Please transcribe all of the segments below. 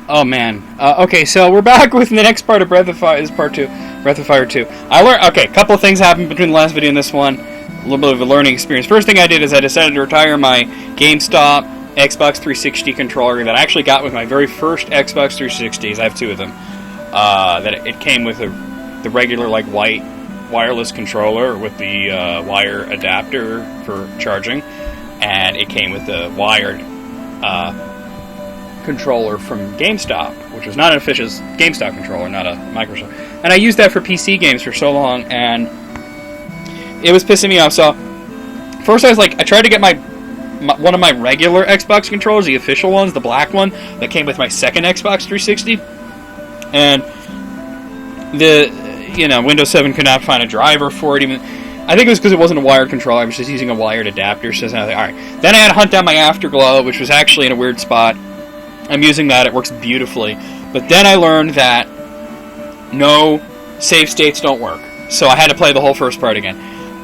Oh man. Okay, so we're back with the next part of Breath of Fire. Is part 2. Breath of Fire 2. I learned. Okay, a couple of things happened between the last video and this one. A little bit of a learning experience. First thing I did is I decided to retire my GameStop Xbox 360 controller that I actually got with my very first Xbox 360s. I have two of them. That it came with the regular like white wireless controller with the wire adapter for charging, and it came with the wired controller from GameStop, which was not an official GameStop controller, not a Microsoft. And I used that for PC games for so long, and it was pissing me off. So first I tried to get my one of my regular Xbox controllers, the official ones, the black one that came with my second Xbox 360, and Windows 7 could not find a driver for it. Even I think it was because it wasn't a wired controller. I was just using a wired adapter. So I was like, all right. Then I had to hunt down my Afterglow, which was actually in a weird spot. I'm using that. It works beautifully. But then I learned that no save states don't work. So I had to play the whole first part again.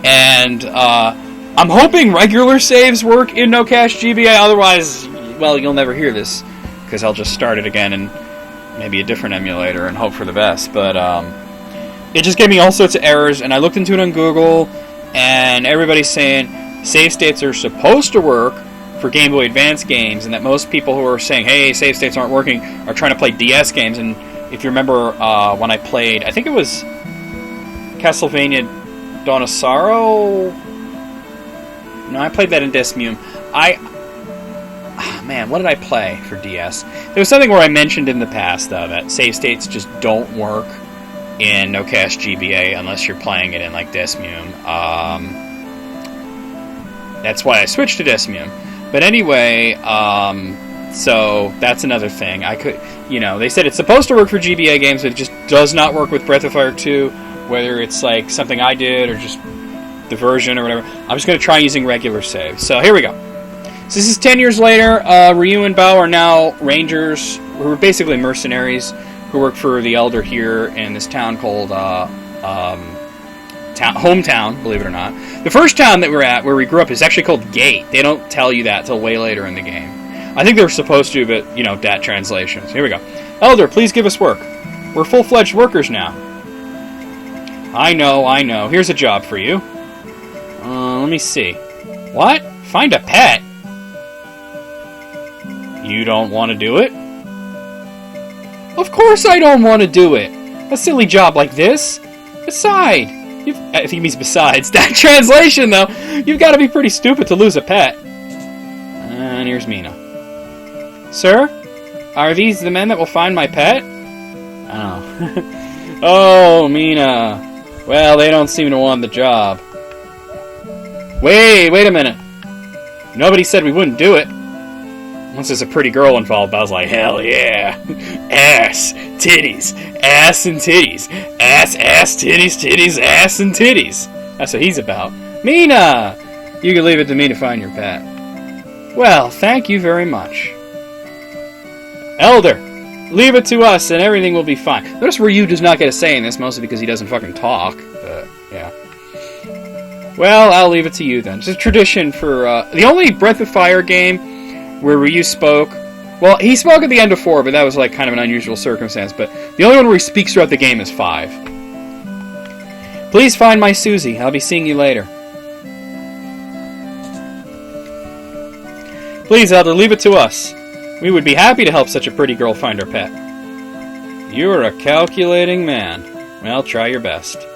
And I'm hoping regular saves work in No Cache GBA. Otherwise, well, you'll never hear this because I'll just start it again and maybe a different emulator and hope for the best. But it just gave me all sorts of errors, and I looked into it on Google, and everybody's saying save states are supposed to work for Game Boy Advance games, and that most people who are saying, hey, save states aren't working, are trying to play DS games. And if you remember when I played, I think it was Castlevania Dawn of Sorrow? No, I played that in Desmume. Man, what did I play for DS? There was something where I mentioned in the past, though, that save states just don't work in No Cache GBA unless you're playing it in, like, Desmume. That's why I switched to Desmume. But anyway, so that's another thing. They said it's supposed to work for GBA games, but it just does not work with Breath of Fire 2, whether it's, like, something I did or just the version or whatever. I'm just going to try using regular saves. So here we go. So this is 10 years later. Ryu and Bao are now rangers, who are basically mercenaries, who work for the Elder here in this town called Hometown, believe it or not. The first town that we're at, where we grew up, is actually called Gate. They don't tell you that till way later in the game. I think they were supposed to, but, dat translation. So here we go. Elder, please give us work. We're full-fledged workers now. I know. Here's a job for you. Let me see. What? Find a pet? You don't want to do it? Of course I don't want to do it. A silly job like this. Besides, I think he means besides. That translation, though, you've got to be pretty stupid to lose a pet. And here's Mina. Sir, are these the men that will find my pet? Oh. Oh, Mina. Well, they don't seem to want the job. Wait a minute. Nobody said we wouldn't do it. Once there's a pretty girl involved, I was like, hell yeah. Ass, titties, ass and titties. Ass, titties, titties, ass and titties. That's what he's about. Mina! You can leave it to me to find your pet. Well, thank you very much. Elder, leave it to us and everything will be fine. Notice Ryu does not get a say in this, mostly because he doesn't fucking talk. But, yeah. Well, I'll leave it to you then. It's a tradition for, the only Breath of Fire game where Ryu spoke... Well, he spoke at the end of 4, but that was, like, kind of an unusual circumstance. But the only one where he speaks throughout the game is 5. Please find my Susie. I'll be seeing you later. Please, Elder, leave it to us. We would be happy to help such a pretty girl find her pet. You're a calculating man. Well, try your best.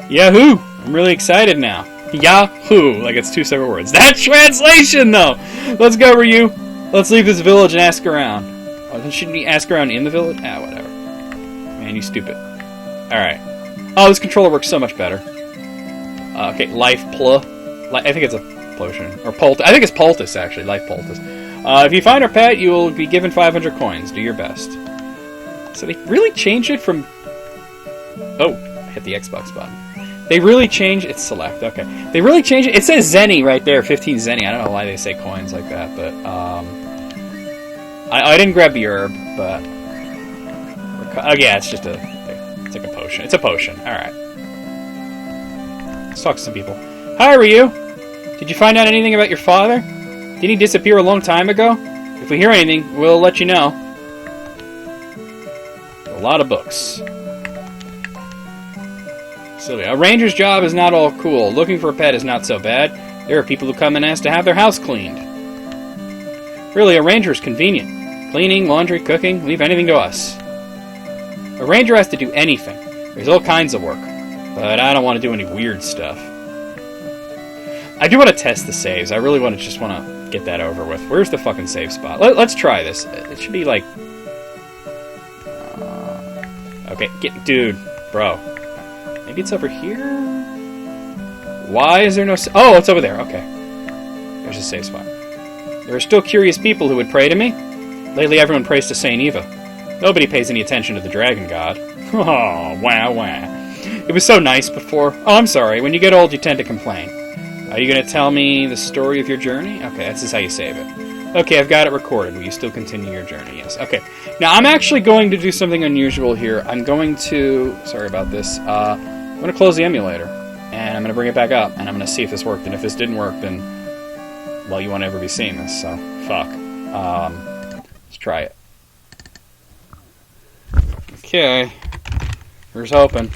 Yahoo! I'm really excited now. Yahoo! Like it's 2 separate words. That translation, though! Let's go, Ryu. Let's leave this village and ask around. Oh, shouldn't we ask around in the village? Ah, whatever. Man, you stupid. Alright. Oh, this controller works so much better. Okay, Life Pl. I think it's a potion. Or Poultice. I think it's Poultice, actually. Life Poultice. If you find our pet, you will be given 500 coins. Do your best. So they really changed it from... Oh, I hit the Xbox button. They really changed... It's select, okay. They really changed it. It says Zenny right there, 15 Zenny. I don't know why they say coins like that, but... I didn't grab the herb, but... Oh, yeah, it's just a... It's like a potion. It's a potion. Alright. Let's talk to some people. Hi, Ryu! Did you find out anything about your father? Didn't he disappear a long time ago? If we hear anything, we'll let you know. a lot of books. Sylvia, a ranger's job is not all cool. Looking for a pet is not so bad. There are people who come and ask to have their house cleaned. Really, a ranger is convenient. Cleaning, laundry, cooking, leave anything to us. A ranger has to do anything. There's all kinds of work. But I don't want to do any weird stuff. I do want to test the saves. I really just want to get that over with. Where's the fucking save spot? Let's try this. It should be like... okay, dude, bro. Maybe it's over here? Why is there no... oh, it's over there. Okay. There's a save spot. There are still curious people who would pray to me. Lately, everyone prays to Saint Eva. Nobody pays any attention to the dragon god. Oh, wow, wow. It was so nice before. Oh, I'm sorry. When you get old, you tend to complain. Are you going to tell me the story of your journey? Okay, this is how you save it. Okay, I've got it recorded. Will you still continue your journey? Yes. Okay. Now, I'm actually going to do something unusual here. I'm going to... sorry about this. I'm going to close the emulator. And I'm going to bring it back up. And I'm going to see if this worked. And if this didn't work, then... well, you won't ever be seeing this, so... fuck. Let's try it. Okay. Here's hoping.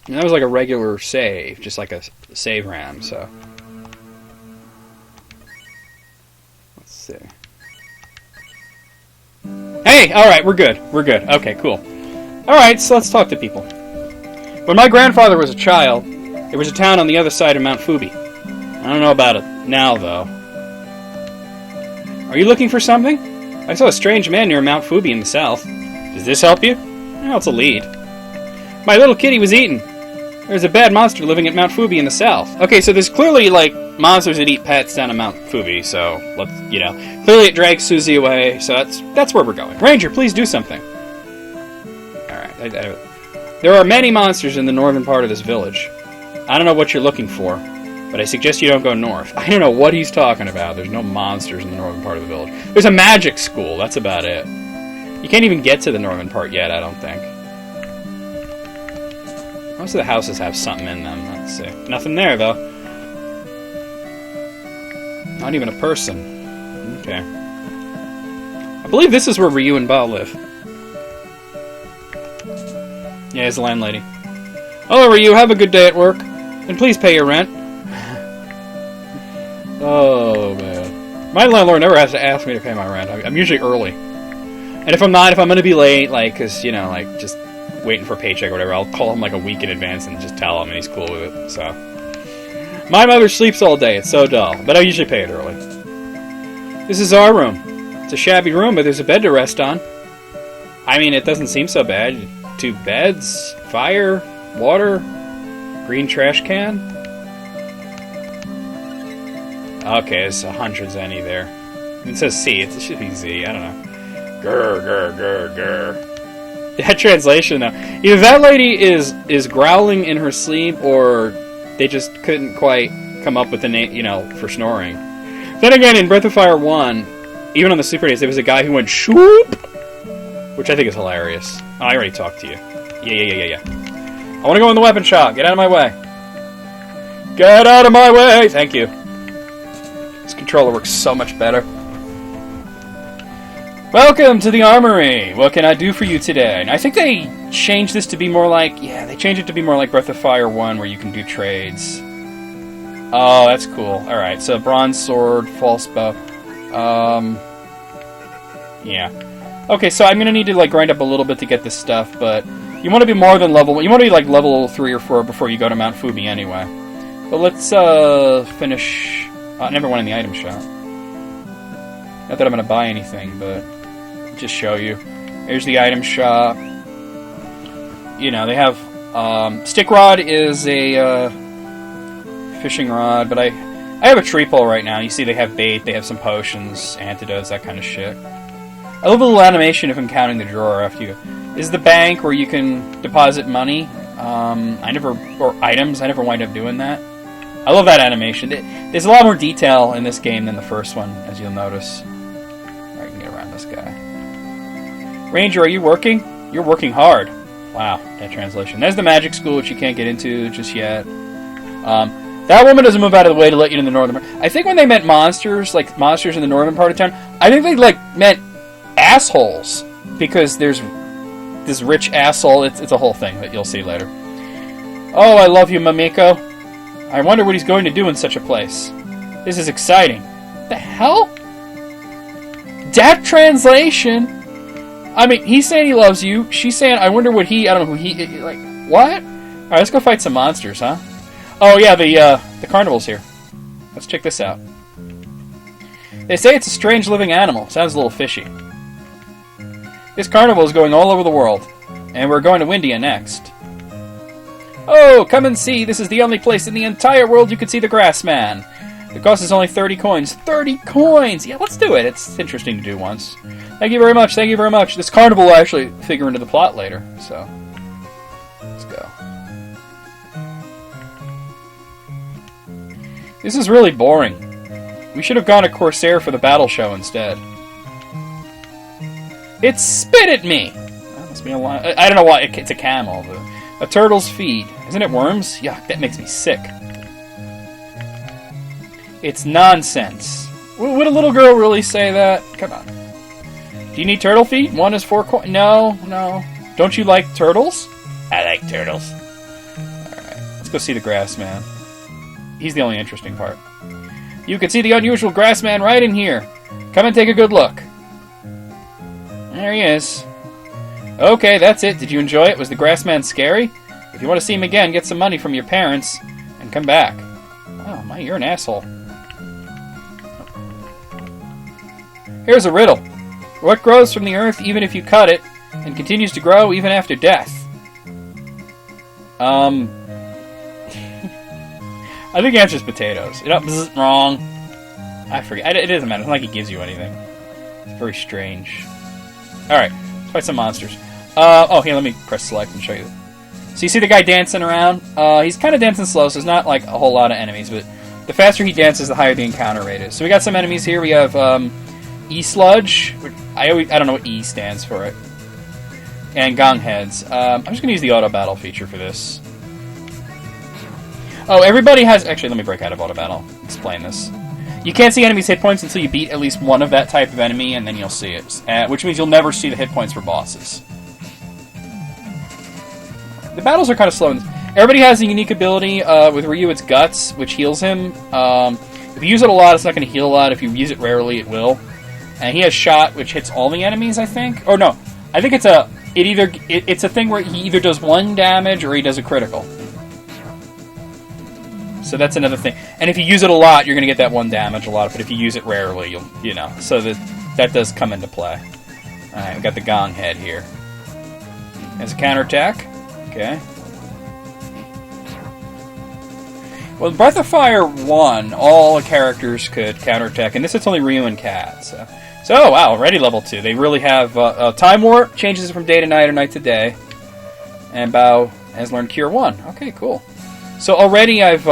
And that was like a regular save, just like a save RAM, so... let's see. Hey! Alright, we're good. We're good. Okay, cool. Alright, so let's talk to people. When my grandfather was a child, there was a town on the other side of Mount Fubi. I don't know about it now, though. Are you looking for something? I saw a strange man near Mount Fubi in the south. Does this help you? Well, it's a lead. My little kitty was eaten. There's a bad monster living at Mount Fubi in the south. Okay, so there's clearly, like, monsters that eat pets down at Mount Fubi, so, let's, you know. Clearly it drags Susie away, so that's where we're going. Ranger, please do something. Alright, there are many monsters in the northern part of this village. I don't know what you're looking for, but I suggest you don't go north. I don't know what he's talking about. There's no monsters in the northern part of the village. There's a magic school, that's about it. You can't even get to the northern part yet, I don't think. Most of the houses have something in them. Let's see. Nothing there, though. Not even a person. Okay. I believe this is where Ryu and Bao live. Yeah, he's the landlady. Hello, Ryu. Have a good day at work. And please pay your rent. Oh, man. My landlord never has to ask me to pay my rent. I'm usually early. And if I'm going to be late, like, because, you know, like, just... waiting for a paycheck or whatever, I'll call him like a week in advance and just tell him, and he's cool with it, so. My mother sleeps all day, it's so dull, but I usually pay it early. This is our room. It's a shabby room, but there's a bed to rest on. I mean, it doesn't seem so bad. 2 beds, fire, water, green trash can. Okay, there's a hundred Zenny there. It says C, it should be Z, I don't know. Grr, grr, grr, grr. That translation, though. Either that lady is growling in her sleep, or they just couldn't quite come up with a name, you know, for snoring. Then again, in Breath of Fire 1, even on the Super NES, there was a guy who went shoop, which I think is hilarious. Oh, I already talked to you. Yeah. I want to go in the weapon shop. Get out of my way. Get out of my way! Thank you. This controller works so much better. Welcome to the armory! What can I do for you today? And I think they changed this to be more like... yeah, they changed it to be more like Breath of Fire 1, where you can do trades. Oh, that's cool. Alright, so bronze sword, false bow. Yeah. Okay, so I'm gonna need to, like, grind up a little bit to get this stuff, but... you want to be more than level... you want to be, like, level 3 or 4 before you go to Mount Fubi anyway. But let's, finish... never went in the item shop. Not that I'm gonna buy anything, but... just show you. Here's the item shop. You know, they have stick rod is a fishing rod, but I have a tree pole right now. You see they have bait, they have some potions, antidotes, that kind of shit. I love the little animation if I'm counting the drawer after you. This is the bank where you can deposit money. Or items. I never wind up doing that. I love that animation. There's a lot more detail in this game than the first one, as you'll notice. Alright, I can get around this guy. Ranger, are you working? You're working hard. Wow, that translation. There's the magic school, which you can't get into just yet. That woman doesn't move out of the way to let you in the northern part. I think when they meant monsters, like monsters in the northern part of town, I think they like meant assholes. Because there's this rich asshole. It's a whole thing that you'll see later. Oh, I love you, Mamiko. I wonder what he's going to do in such a place. This is exciting. What the hell? That translation? I mean, he's saying he loves you. She's saying, I wonder what he... I don't know who he... Like, what? Alright, let's go fight some monsters, huh? Oh, yeah, the carnival's here. Let's check this out. They say it's a strange living animal. Sounds a little fishy. This carnival is going all over the world. And we're going to Windia next. Oh, come and see. This is the only place in the entire world you can see the Grassman. The cost is only 30 coins. 30 coins! Yeah, let's do it. It's interesting to do once. Thank you very much. Thank you very much. This carnival will actually figure into the plot later. So, let's go. This is really boring. We should have gone to Corsair for the battle show instead. It spit at me! That must be a line. I don't know why. It's a camel. A turtle's feed. Isn't it worms? Yuck, that makes me sick. It's nonsense. Would a little girl really say that? Come on. Do you need turtle feed? One is 4 coins. No, no. Don't you like turtles? I like turtles. Alright, let's go see the Grassman. He's the only interesting part. You can see the unusual Grassman right in here. Come and take a good look. There he is. Okay, that's it. Did you enjoy it? Was the Grassman scary? If you want to see him again, get some money from your parents and come back. Oh, my, you're an asshole. Here's a riddle. What grows from the earth even if you cut it, and continues to grow even after death? I think the answer is potatoes. Wrong. I forget. It doesn't matter. It's not like it gives you anything. It's very strange. Alright, let's fight some monsters. Oh, here, let me press select and show you. So you see the guy dancing around? He's kind of dancing slow, so there's not like a whole lot of enemies, but the faster he dances, the higher the encounter rate is. So we got some enemies here. We have E-Sludge. I don't know what E stands for it. And Gong Heads. I'm just going to use the auto battle feature for this. Oh, everybody has... Actually, let me break out of auto battle. Explain this. You can't see enemies' hit points until you beat at least one of that type of enemy, and then you'll see it. Which means you'll never see the hit points for bosses. The battles are kind of slow. Everybody has a unique ability. With Ryu, it's Guts, which heals him. If you use it a lot, it's not going to heal a lot. If you use it rarely, it will. And he has Shot, which hits all the enemies, I think. Or no, I think it's a... It's a thing where he either does 1 damage or he does a critical. So that's another thing. And if you use it a lot, you're going to get that 1 damage a lot. But if you use it rarely, you'll, you know. So that does come into play. Alright, we got the Gong Head here. As a counterattack. Okay. Well, in Breath of Fire 1, all characters could counterattack. And this it's only Ryu and Cat. So wow, already level 2. They really have... Time Warp changes from day to night or night to day. And Bao has learned Cure 1. Okay, cool. So already I've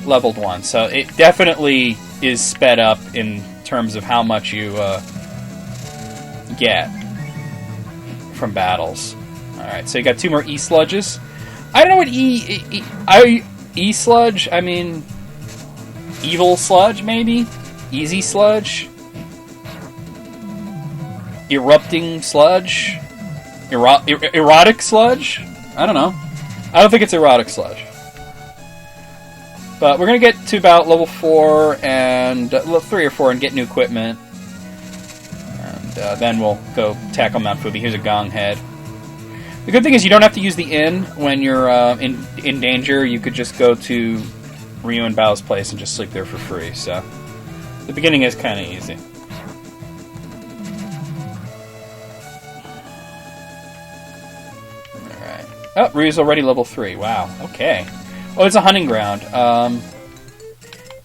leveled 1, so it definitely is sped up in terms of how much you get from battles. Alright, so you got 2 more E-Sludges. I don't know what E-Sludge, I mean... Evil Sludge, maybe? Easy Sludge? Erupting Sludge? Erotic Sludge? I don't know. I don't think it's Erotic Sludge. But we're going to get to about level 4 and... level 3 or 4 and get new equipment. And then we'll go tackle Mount Fubi. Here's a Gong Head. The good thing is you don't have to use the inn when you're in danger. You could just go to Ryu and Bao's place and just sleep there for free. So the beginning is kind of easy. Alright. Oh, Ryu's already level 3. Wow. Okay. Oh, it's a hunting ground.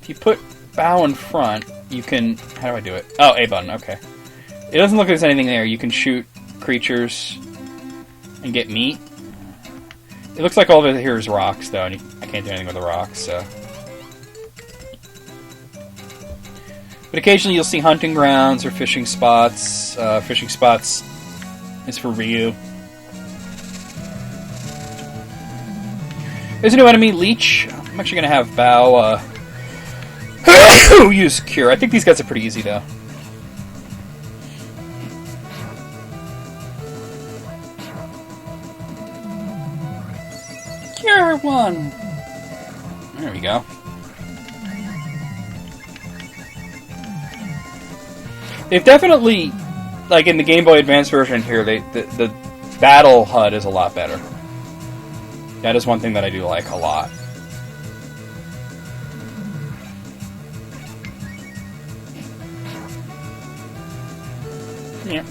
If you put Bao in front, you can... How do I do it? Oh, A button. Okay. It doesn't look like there's anything there. You can shoot creatures and get meat. It looks like all of it here is rocks, though, and I can't do anything with the rocks, so... But occasionally you'll see hunting grounds or fishing spots. Fishing spots is for Ryu. There's a new enemy, Leech. I'm actually going to have Bao use Cure. I think these guys are pretty easy, though. Cure 1! There we go. They've definitely, like in the Game Boy Advance version here, the battle HUD is a lot better. That is one thing that I do like a lot. Yeah.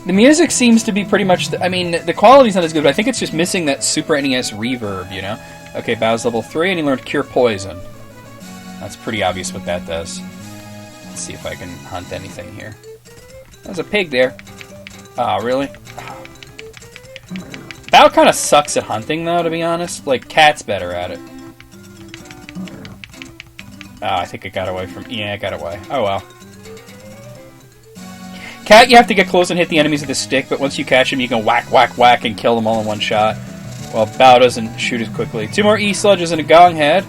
The music seems to be pretty much... I mean, the quality's not as good, but I think it's just missing that Super NES reverb, you know? Okay, Bao's level 3, and he learned Cure Poison. That's pretty obvious what that does. Let's see if I can hunt anything here. There's a pig there. Oh, really? Bao kind of sucks at hunting, though, to be honest. Like, Cat's better at it. Oh, I think it got away from... Yeah, it got away. Oh, well. Cat, you have to get close and hit the enemies with a stick, but once you catch him, you can whack, whack, whack, and kill them all in one shot. Well, Bao doesn't shoot as quickly. 2 more E-sludges and a gong head.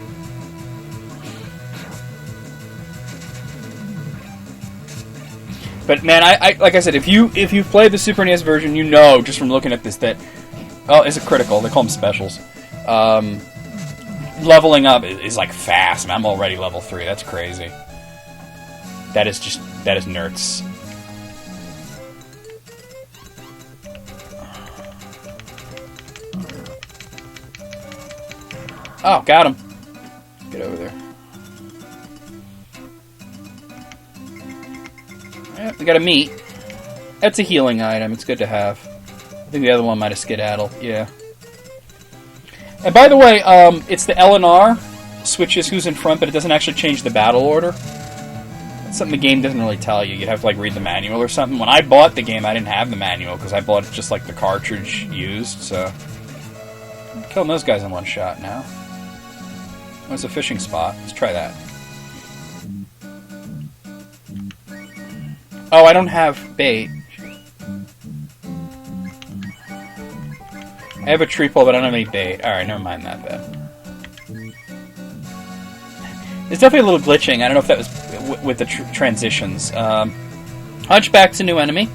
But man, I like I said, if you've played the Super NES version, you know just from looking at this that it's a critical. They call them specials. Leveling up is like fast. Man, I'm already level 3. That's crazy. That is nerds. Oh, got him. Get over there. Yeah, we got a meat. That's a healing item. It's good to have. I think the other one might have skedaddled. Yeah. And by the way, it's the L and R switches who's in front, but it doesn't actually change the battle order. That's something the game doesn't really tell you. You'd have to like read the manual or something. When I bought the game, I didn't have the manual because I bought just like the cartridge used. So I'm killing those guys in one shot now. There's a fishing spot. Let's try that. Oh, I don't have bait. I have a tree pole, but I don't have any bait. Alright, never mind that then. There's definitely a little glitching. I don't know if that was with the transitions. Hunchback's a new enemy.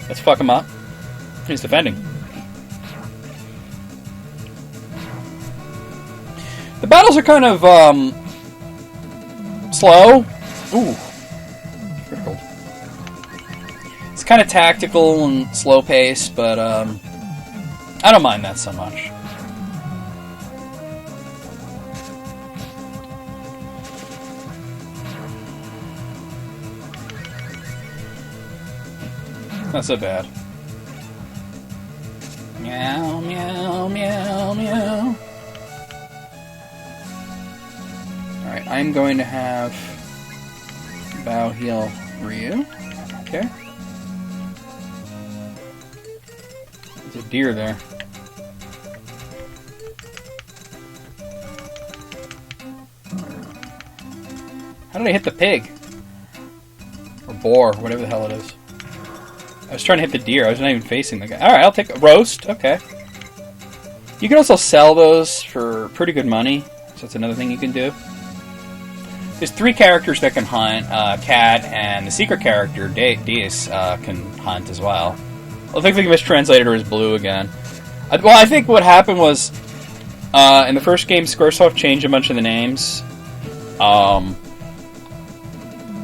Let's fuck him up. He's defending. The battles are kind of, slow. Ooh. Critical. It's kind of tactical and slow-paced, but, I don't mind that so much. Not so bad. Meow, meow, meow, meow. Alright, I'm going to have Bao heal Ryu. Okay. There's a deer there. How did I hit the pig? Or boar, whatever the hell it is. I was trying to hit the deer, I was not even facing the guy. Alright, I'll take a roast, okay. You can also sell those for pretty good money, so that's another thing you can do. There's 3 characters that can hunt, Cat, and the secret character, Deus, can hunt as well. I think they mistranslated her as Blue again. Well, I think what happened was, in the first game, Squaresoft changed a bunch of the names.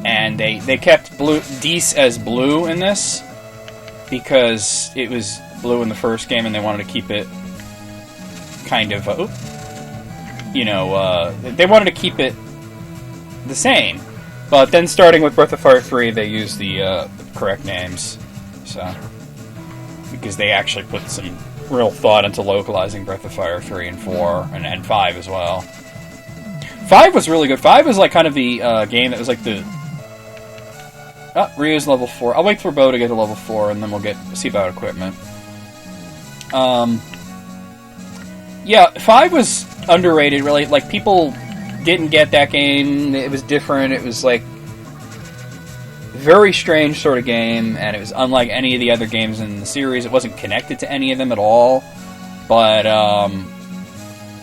And they kept Deus as Blue in this, because it was Blue in the first game, and they wanted to keep it kind of, they wanted to keep it the same, but then starting with Breath of Fire 3, they used the correct names, so because they actually put some real thought into localizing Breath of Fire 3 and 4 and 5 as well. 5 was really good. 5 was like kind of the game that was like the... Oh, Ryu's level 4. I'll wait for Bo to get to level 4, and then we'll see about equipment. Yeah, 5 was underrated, really. Like, people didn't get that game. It was different. It was like very strange sort of game, and it was unlike any of the other games in the series. It wasn't connected to any of them at all, but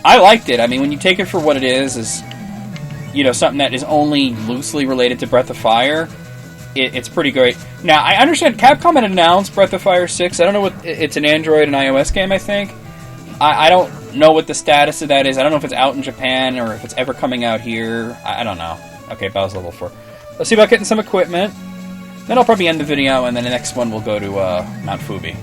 I liked it. I mean, when you take it for what it is, you know, something that is only loosely related to Breath of Fire, it's pretty great. Now, I understand Capcom had announced Breath of Fire 6. I don't know what... It's an Android and iOS game, I think. I don't know what the status of that is. I don't know if it's out in Japan or if it's ever coming out here. I don't know. Okay, Bow's level 4. Let's see about getting some equipment. Then I'll probably end the video, and then the next one we'll go to Mount Fubi.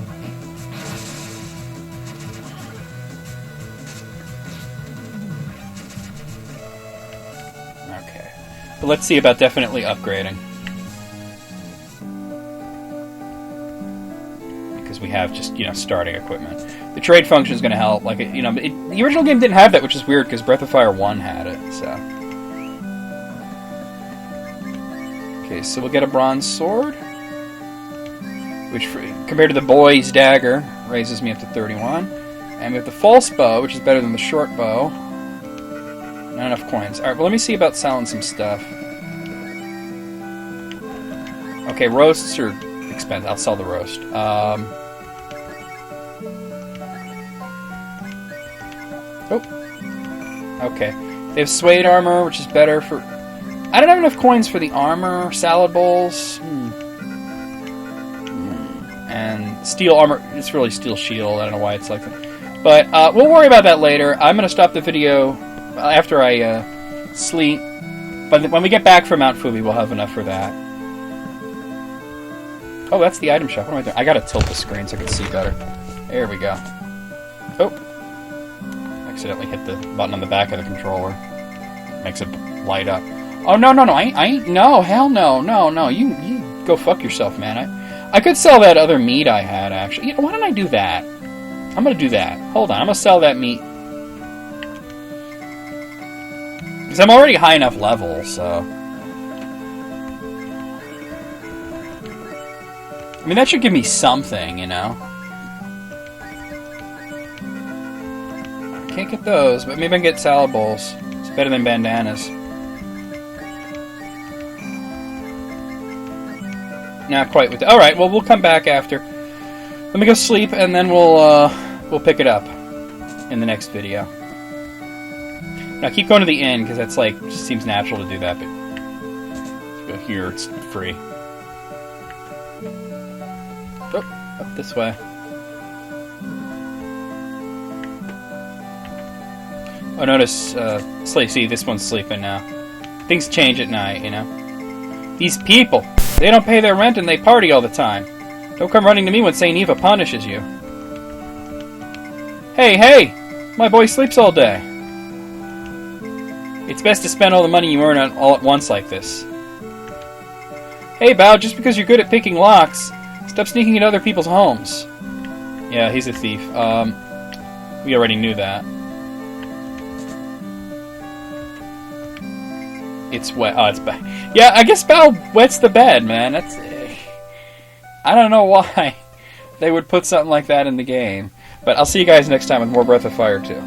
Okay. But let's see about definitely upgrading. Because we have just, you know, starting equipment. The trade function is going to help. Like, you know, the original game didn't have that, which is weird, because Breath of Fire 1 had it, so... Okay, so we'll get a bronze sword, which, compared to the boy's dagger, raises me up to 31. And we have the false bow, which is better than the short bow. Not enough coins. Alright, well, let me see about selling some stuff. Okay, roasts are expensive. I'll sell the roast. Okay. They have suede armor, which is better for... I don't have enough coins for the armor, salad bowls, and steel armor. It's really steel shield. I don't know why it's like that. But we'll worry about that later. I'm going to stop the video after I sleep. But when we get back from Mount Fubi, we'll have enough for that. Oh, that's the item shop. What am I doing? I got to tilt the screen so I can see better. There we go. Oh. Accidentally hit the button on the back of the controller. Makes it light up. Oh, no, I ain't, no, hell no, no, you go fuck yourself, man. I could sell that other meat I had, actually. You know, why don't I do that? I'm gonna do that. Hold on, I'm gonna sell that meat. Because I'm already high enough level, so... I mean, that should give me something, you know? I can't get those, but maybe I can get salad bowls. It's better than bandanas. Not quite with... Alright, well, we'll come back after. Let me go sleep, and then we'll pick it up in the next video. Now, keep going to the inn, because that's, like, just seems natural to do that, but... Let's go here, it's free. Oh, up this way. Oh, notice, see, this one's sleeping now. Things change at night, you know? These people... They don't pay their rent and they party all the time. Don't come running to me when St. Eva punishes you. Hey! My boy sleeps all day. It's best to spend all the money you earn all at once like this. Hey, Bao, just because you're good at picking locks, stop sneaking into other people's homes. Yeah, he's a thief. We already knew that. It's wet. Oh, it's bad. Yeah, I guess Bao wets the bed, man. That's... I don't know why they would put something like that in the game. But I'll see you guys next time with more Breath of Fire 2.